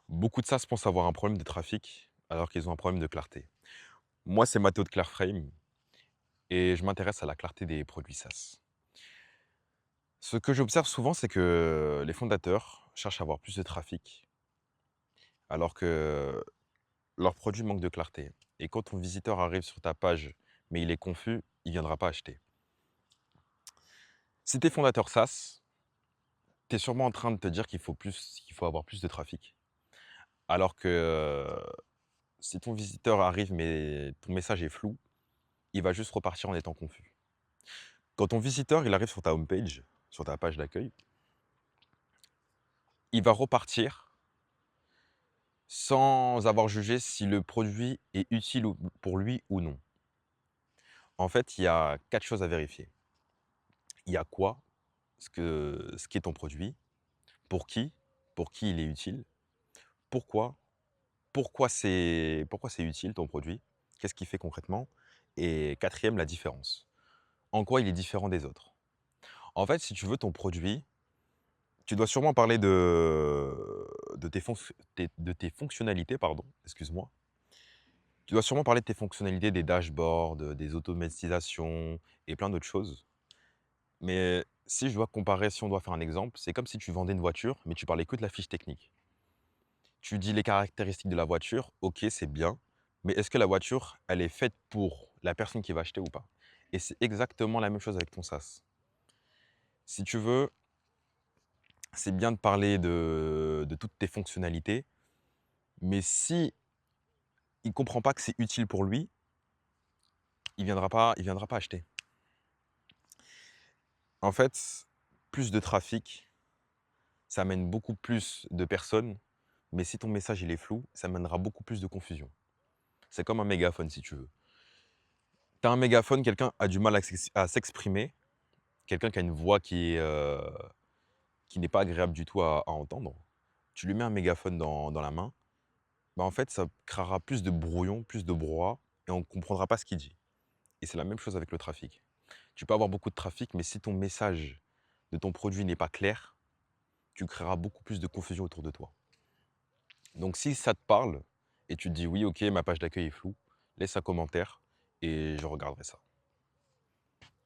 Beaucoup de SaaS pensent avoir un problème de trafic, alors qu'ils ont un problème de clarté. Moi, c'est Mathéo de Clareframe et je m'intéresse à la clarté des produits SaaS. Ce que j'observe souvent, c'est que les fondateurs cherchent à avoir plus de trafic, alors que leur produit manque de clarté. Et quand ton visiteur arrive sur ta page, mais il est confus, il ne viendra pas acheter. Si tu es fondateur SaaS, tu es sûrement en train de te dire qu'il faut avoir plus de trafic. Alors que si ton visiteur arrive, mais ton message est flou, il va juste repartir en étant confus. Quand ton visiteur, il arrive sur ta homepage, sur ta page d'accueil, il va repartir sans avoir jugé si le produit est utile pour lui ou non. En fait, il y a 4 choses à vérifier. Il y a quoi? Ce qu'est ton produit. Pour qui? Pour qui il est utile? Pourquoi? Pourquoi c'est utile ton produit? Qu'est-ce qu'il fait concrètement? Et quatrième, la différence. En quoi il est différent des autres? En fait, si tu veux ton produit, tu dois sûrement parler de tes fonctionnalités, pardon, excuse-moi. Tu dois sûrement parler de tes fonctionnalités, des dashboards, des automatisations et plein d'autres choses. Mais si je dois comparer, si on doit faire un exemple, c'est comme si tu vendais une voiture, mais tu parlais que de la fiche technique. Tu dis les caractéristiques de la voiture, OK, c'est bien, mais est-ce que la voiture, elle est faite pour la personne qui va acheter ou pas? Et c'est exactement la même chose avec ton SaaS. Si tu veux, c'est bien de parler de toutes tes fonctionnalités, mais si il comprend pas que c'est utile pour lui, il viendra pas acheter. En fait, plus de trafic, ça amène beaucoup plus de personnes, mais si ton message il est flou, ça mènera beaucoup plus de confusion. C'est comme un mégaphone si tu veux. Tu as un mégaphone, quelqu'un a du mal à s'exprimer, quelqu'un qui a une voix qui n'est pas agréable du tout à entendre. Tu lui mets un mégaphone dans la main, bah, en fait, ça créera plus de brouillon, plus de brouhaha et on ne comprendra pas ce qu'il dit. Et c'est la même chose avec le trafic. Tu peux avoir beaucoup de trafic, mais si ton message de ton produit n'est pas clair, tu créeras beaucoup plus de confusion autour de toi. Donc si ça te parle et tu te dis: «Oui, OK, ma page d'accueil est floue», laisse un commentaire et je regarderai ça.